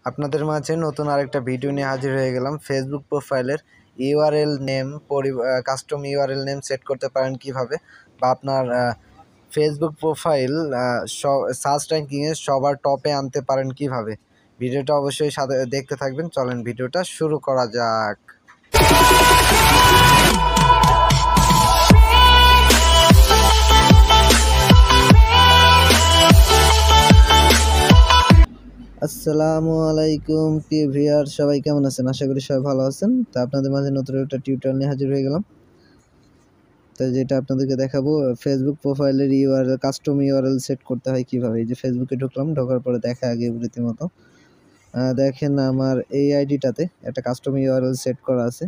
আপনাদের মাঝে নতুন আরেকটা ভিডিও নিয়ে হাজির হয়ে গেলাম। ফেসবুক প্রোফাইলের URL name custom URL name set করতে পারেন কিভাবে, বা আপনার ফেসবুক প্রোফাইল সার্চ র্যাঙ্কিংয়ে সবার টপে আনতে পারেন কিভাবে। ভিডিওটা অবশ্যই সাথে দেখতে থাকবেন। চলেন ভিডিওটা শুরু করা যাক। আসসালামু আলাইকুম প্রিয় ভিউয়ার, সবাই কেমন আছেন? আশা করি সবাই ভালো আছেন। তো আপনাদের মাঝে নতুন একটা টিউটোরিয়াল নিয়ে হাজির হয়ে গেলাম। তো যেটা আপনাদেরকে দেখাবো, ফেসবুক প্রোফাইলের ইউআরএল কাস্টম ইউআরএল সেট করতে হয় কিভাবে। এই যে ফেসবুকে ঢুকলাম, ঢোকার পরে দেখা আগে রীতিমতো দেখেন আমার এই আইডিটাতে একটা কাস্টম ইউআরএল সেট করা আছে,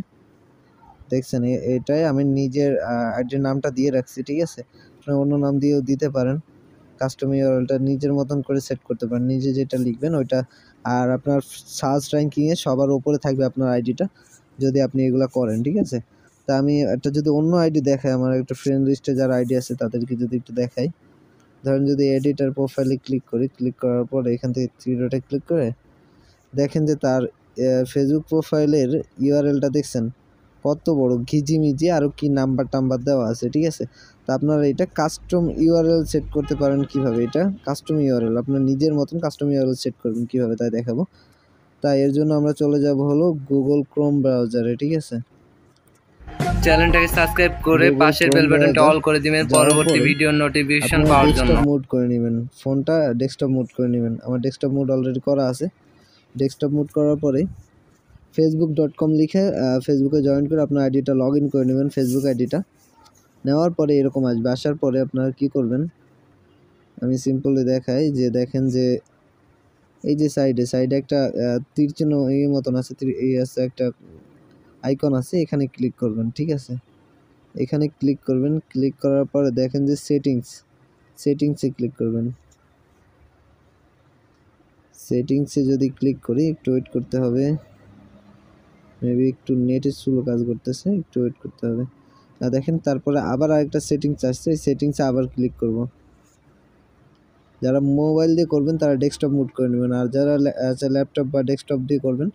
দেখছেন? এটাই আমি নিজের আইডির নামটা দিয়ে রাখছি, ঠিক আছে? আপনারা অন্য নাম দিয়েও দিতে পারেন। কাস্টম ইউআরএলটা নিজের মতন করে সেট করতে পারেন, নিজে যেটা লিখবেন ওইটা। আর আপনার সার্চ র্যাঙ্কিংয়ে সবার উপরে থাকবে আপনার আইডিটা, যদি আপনি এগুলো করেন, ঠিক আছে? তা আমি একটা যদি অন্য আইডি দেখাই, আমার একটা ফ্রেন্ড লিস্টে যারা আইডি আছে তাদেরকে যদি একটু দেখাই। ধরেন যদি এডিটার প্রোফাইলে ক্লিক করি, ক্লিক করার পরে এখান থেকে থ্রি ডটে ক্লিক করে দেখেন যে তার ফেসবুক প্রোফাইলের ইউআরএলটা দেখছেন কত বড় ঘিজিমিজি, আরও কি নাম্বার টাম্বার দেওয়া আছে, ঠিক আছে? তা আপনারা এটা কাস্টম ইউআরএল সেট করতে পারেন কিভাবে। এটা কাস্টম ইউআরএল আপনার নিজের মতন কাস্টম ইউআরএল সেট করবেন কিভাবে তাই দেখাবো। তাই এর জন্য আমরা চলে যাব হলো গুগল ক্রোম ব্রাউজারে, ঠিক আছে? চ্যানেলটাকে সাবস্ক্রাইব করে পাশের বেল বাটনটা অল করে দিবেন পরবর্তী ভিডিওর নোটিফিকেশন পাওয়ার জন্য। ডেস্কটপ মুড করে নেবেন, ফোনটা ডেস্কটপ মুড করে নেবেন। আমার ডেস্কটপ মুড অলরেডি করা আছে। ডেস্কটপ মুড করার পরে facebook.com লিখে ফেসবুকে জয়েন করে আপনার আইডিটা লগ ইন করে নেবেন। ফেসবুক আইডিটা নেওয়ার পরে এরকম আসবে। আসার পরে আপনারা কি করবেন, আমি সিম্পলি দেখাই। যে দেখেন যে এই যে সাইডে একটা তীর চিহ্ন এই মতন আছে, এই আছে একটা আইকন আছে, এখানে ক্লিক করবেন, ঠিক আছে? এখানে ক্লিক করবেন। ক্লিক করার পরে দেখেন যে সেটিংসে ক্লিক করবেন। সেটিংসে যদি ক্লিক করি, একটু ওয়েট করতে হবে, মেবি একটু নেটে স্লো কাজ করতেছে, একটু ওয়েট করতে হবে। দেখেন তারপরে আবার আরেকটা সেটিংস আসছে, এই সেটিংসে আবার ক্লিক করব। যারা মোবাইল দিয়ে করবেন তারা ডেস্কটপ মুড করে নেবেন, আর যারা ল্যাপটপ বা ডেস্কটপ দিয়ে করবেন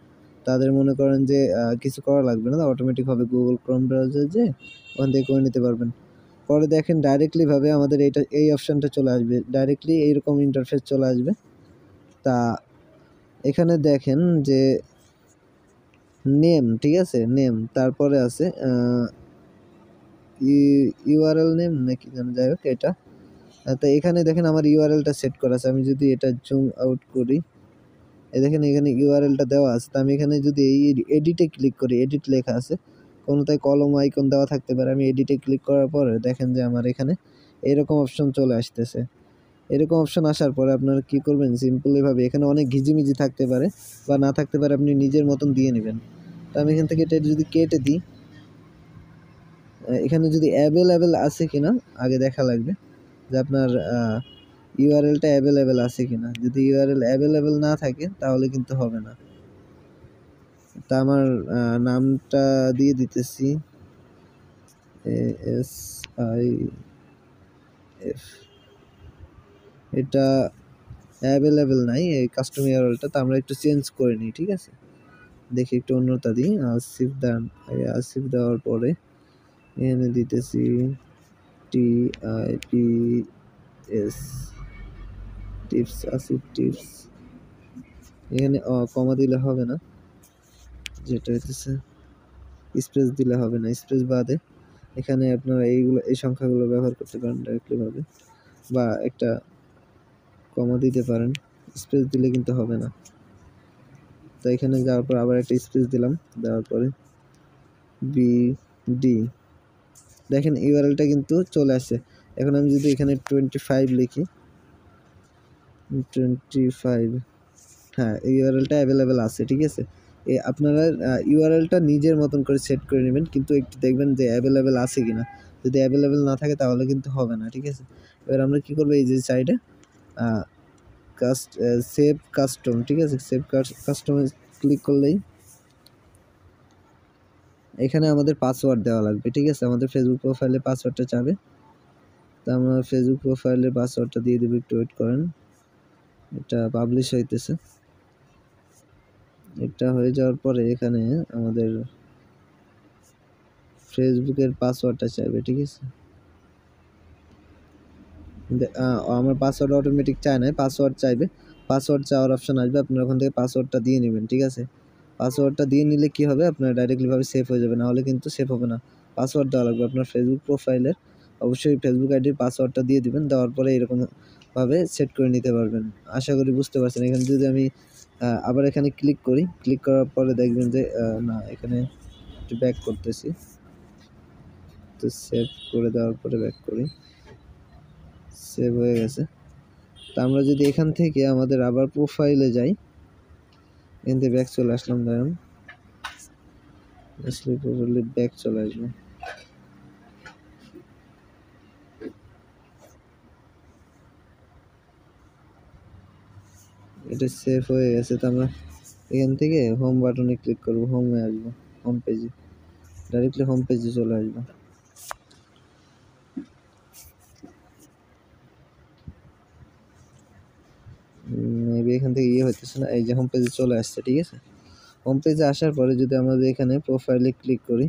তাদের মনে করেন যে কিছু করা লাগবে না, অটোমেটিক হবে। গুগল ক্রোম ব্রাউজার যে ওখান থেকে করে নিতে পারবেন। পরে দেখেন ডাইরেক্টলিভাবে আমাদের এই অপশানটা চলে আসবে, ডাইরেক্টলি এইরকম ইন্টারফেস চলে আসবে। তা এখানে দেখেন যে নেম, ঠিক আছে? নেম, তারপরে আছে ইউআরএল নেম নাকি যেন, যাই হোক এটা। তো এখানে দেখেন আমার ইউআরএলটা সেট করা আছে। আমি যদি এটা জুম আউট করি, দেখেন এখানে ইউআরএলটা দেওয়া আছে। তো আমি এখানে যদি এই এডিটে ক্লিক করি, এডিট লেখা আছে, কোনোটায় কলম আইকন দেওয়া থাকতে পারে। আমি এডিটে ক্লিক করার পরে দেখেন যে আমার এখানে এরকম অপশন চলে আসতেছে। এরকম অপশন আসার পরে আপনারা কী করবেন, সিম্পলিভাবে এখানে অনেক ঘিজিমিজি থাকতে পারে বা না থাকতে পারে, আপনি নিজের মতন দিয়ে নেবেন। তো আমি এখান থেকে এটা যদি কেটে দিই, এখানে যদি অ্যাভেলেবেল আছে কিনা আগে দেখা লাগবে, যে আপনার ইউআরএলটা অ্যাভেলেবেল আছে কিনা। যদি ইউআরএল অ্যাভেলেবেল না থাকে তাহলে কিন্তু হবে না। তা আমার নামটা দিয়ে দিতেছি ASIF, এটা অ্যাভেলেবেল নাই এই কাস্টম ইউআরএলটা। তো আমরা একটু চেঞ্জ করে নিই, ঠিক আছে? দেখি একটু অন্যটা দিই। আসিফ দেওয়ার পরে এখানে দিতেছি TIPS, টিপস, আসিফ টিপস। এখানে কমা দিলে হবে না, যেটা হইতেছে স্পেস দিলে হবে না, স্পেস বাদে এখানে আপনারা এই সংখ্যাগুলো ব্যবহার করতে পারেন ডাইরেক্টলিভাবে, বা একটা কমা দিতে পারেন। স্পেস দিলে কিন্তু হবে না। তো এখানে যাওয়ার পর আবার একটা স্পেস দিলাম, দেওয়ার পরে BD, দেখেন ইউআরএলটা কিন্তু চলে আসছে। এখন আমি যদি এখানে 25 লিখি, 25, হ্যাঁ ইউআরএলটা অ্যাভেলেবেল আছে, ঠিক আছে? আপনারা ইউআরএলটা নিজের মতন করে সেট করে নেবেন, কিন্তু একটু দেখবেন যে অ্যাভেলেবেল আছে কিনা। যদি অ্যাভেলেবেল না থাকে তাহলে কিন্তু হবে না, ঠিক আছে? এবার আমরা কি করবো, এই যে সাইডে সেভ কাস্টম, ঠিক আছে? সেভ কাস্টমে ক্লিক করলেই এখানে আমাদের পাসওয়ার্ড দেওয়া লাগবে, ঠিক আছে? আমাদের ফেসবুক প্রোফাইলে পাসওয়ার্ডটা চাবে। তা আমরা ফেসবুক প্রোফাইলের পাসওয়ার্ডটা দিয়ে দেবো, একটু ওয়েট করেন, এটা পাবলিশ হইতেছে। এটা হয়ে যাওয়ার পরে এখানে আমাদের ফেসবুকের পাসওয়ার্ডটা চাইবে, ঠিক আছে। আমার পাসওয়ার্ড অটোমেটিক চায় না, পাসওয়ার্ড চাইবে। পাসওয়ার্ড চাওয়ার অপশন আসবে, আপনার ওখান থেকে পাসওয়ার্ডটা দিয়ে নেবেন, ঠিক আছে। পাসওয়ার্ডটা দিয়ে নিলে কি হবে, আপনার ডাইরেক্টলিভাবে সেভ হয়ে যাবে, না হলে কিন্তু সেভ হবে না। পাসওয়ার্ড দেওয়া লাগবে আপনার ফেসবুক প্রোফাইলের, অবশ্যই ফেসবুক আইডির পাসওয়ার্ডটা দিয়ে দিবেন। দেওয়ার পরে এরকমভাবে সেট করে নিতে পারবেন। আশা করি বুঝতে পারছেন। এখানে যদি আমি আবার এখানে ক্লিক করি, ক্লিক করার পরে দেখবেন যে না, এখানে একটু ব্যাক করতেছি, তো সেভ করে দেওয়ার পরে ব্যাক করি, সেভ হয়ে গেছে। তা আমরা যদি এখান থেকে আমাদের আবার প্রোফাইলে যাই, এখান থেকে ব্যাক চলে আসলাম, ধরেন আসলে প্রোফাইলে ব্যাক চলে আসবো। এটা সেভ হয়ে গেছে। তো আমরা এখান থেকে হোম বাটনে ক্লিক করবো, হোমে আসবো, হোম পেজে, ডাইরেক্টলি হোম পেজে চলে আসবো। মেবি এখান থেকে হইতেছে না, এই যে হোম পেজে চলে আসছে, ঠিক আছে। হোম পেজে আসার পরে যদি আমরা এখানে প্রোফাইলে ক্লিক করি,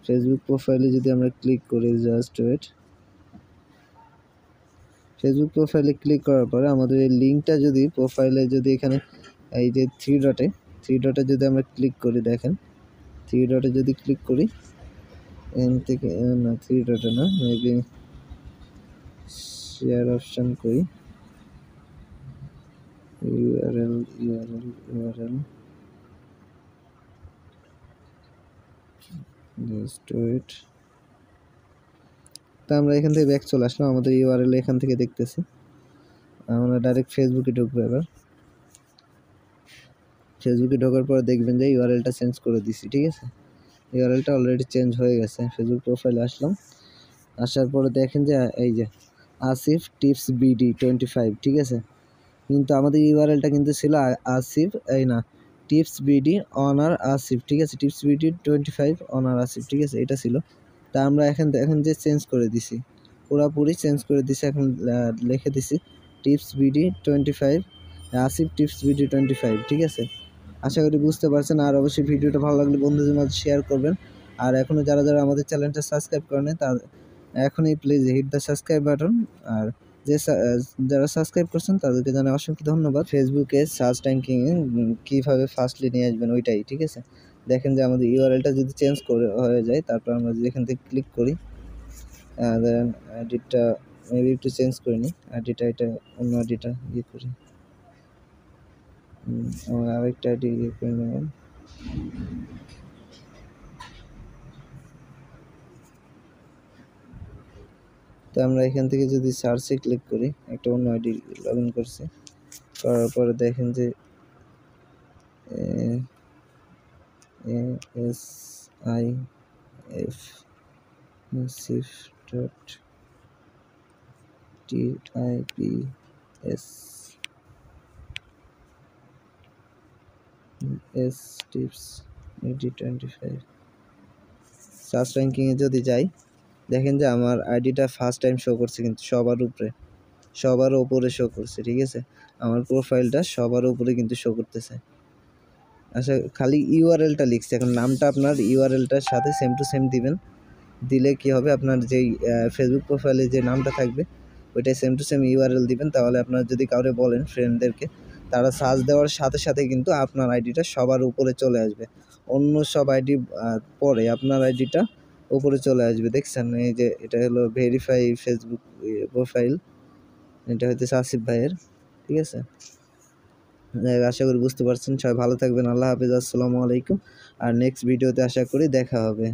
ফেসবুক প্রোফাইলে যদি আমরা ক্লিক করি, জাস্ট ওয়েট, ফেসবুক প্রোফাইলে ক্লিক করার পরে আমাদের এই লিঙ্কটা যদি প্রোফাইলে যদি এখানে এই যে থ্রি ডটে যদি আমরা ক্লিক করি, দেখেন থ্রি ডটে যদি ক্লিক করি, এখান থেকে না, থ্রি ডটে না, মেবি শেয়ার অপশন করি, ইউআরএল জাস্ট ওয়েট। তা আমরা এখান থেকে ব্যাক চলে আসলাম, আমাদের ইউআরএল এখান থেকে দেখতেছি। আমরা ডাইরেক্ট ফেসবুকে ঢুকবো। এবার ফেসবুকে ঢোকার পর দেখবেন যে ইউআরএলটা চেঞ্জ করে দিছি, ঠিক আছে। ইউআরএলটা অলরেডি চেঞ্জ হয়ে গেছে। ফেসবুক প্রোফাইলে আসলাম, আসার পরে দেখেন যে এই যে আসিফ টিপস বিডি 25, ঠিক আছে। কিন্তু আমাদের ইউআরএলটা কিন্তু ছিল আসিফ, এই না, টিপস বিডি অনার আসিফ, ঠিক আছে। টিপস বিডি 25 অনার আসিফ, ঠিক আছে, এটা ছিল। তা আমরা এখন যে চেঞ্জ করে দিছি, পুরোপুরি চেঞ্জ করে দিছি। এখন লিখে দিছি tips BD 25, Asif tips BD 25, ঠিক আছে। আশা করি বুঝতে পারছেন। আর অবশ্যই ভিডিওটা ভালো লাগলে বন্ধুদের মাঝে শেয়ার করবেন। আর এখনও যারা আমাদের চ্যানেলটা সাবস্ক্রাইব করেন তার এখনই please hit the subscribe button. আর যারা সাবস্ক্রাইব করছেন তাদেরকে জানাই অসংখ্য ধন্যবাদ। ফেসবুকে সার্চ র্যাঙ্কিংয়ে কীভাবে ফার্স্টলি নিয়ে আসবেন ওইটাই, ঠিক আছে। দেখেন যে আমাদের ইউআরএলটা যদি চেঞ্জ হয়ে যায়, তারপর আমরা যদি এখান থেকে ক্লিক করি, দেন আইডিটা মেবি একটু চেঞ্জ করে নিই, আইডিটা এটা অন্য আইডিটা করি, আমার আরেকটা আইডি করে নেবেন। তো আমরা এখান থেকে যদি সার্চে ক্লিক করি, একটা অন্য আইডি লগ ইন করছি, করার পরে দেখেন যে ASIF tips AD25 সার্চ র্যাঙ্কিংয়ে যদি যাই, দেখেন যে আমার আইডিটা ফার্স্ট টাইম শো করছে, কিন্তু সবার উপরে শো করছে, ঠিক আছে। আমার প্রোফাইলটা সবার উপরে কিন্তু শো করতেছে। আচ্ছা, খালি ইউআরএলটা লিখছে। এখন নামটা আপনার ইউআরএলটার সাথে সেম টু সেম দিবেন। দিলে কি হবে, আপনার যেই ফেসবুক প্রোফাইলে যে নামটা থাকবে ওইটাই সেম টু সেম ইউআরএল দিবেন। তাহলে আপনার যদি কাউরে বলেন ফ্রেন্ডদেরকে, তারা সার্চ দেওয়ার সাথে সাথে কিন্তু আপনার আইডিটা সবার উপরে চলে আসবে। অন্য সব আইডি পরে আপনার আইডিটা উপরে চলে আসবে। দেখছেন, এই যে এটা হলো ভেরিফাই ফেসবুক প্রোফাইল, এটা হচ্ছে আসিফ ভাইয়ের, ঠিক আছে। আশা করি বুঝতে পারছেন। সবাই ভালো থাকবেন। আল্লাহ হাফিজ, আসসালামু আলাইকুম। আর নেক্সট ভিডিওতে আশা করি দেখা হবে।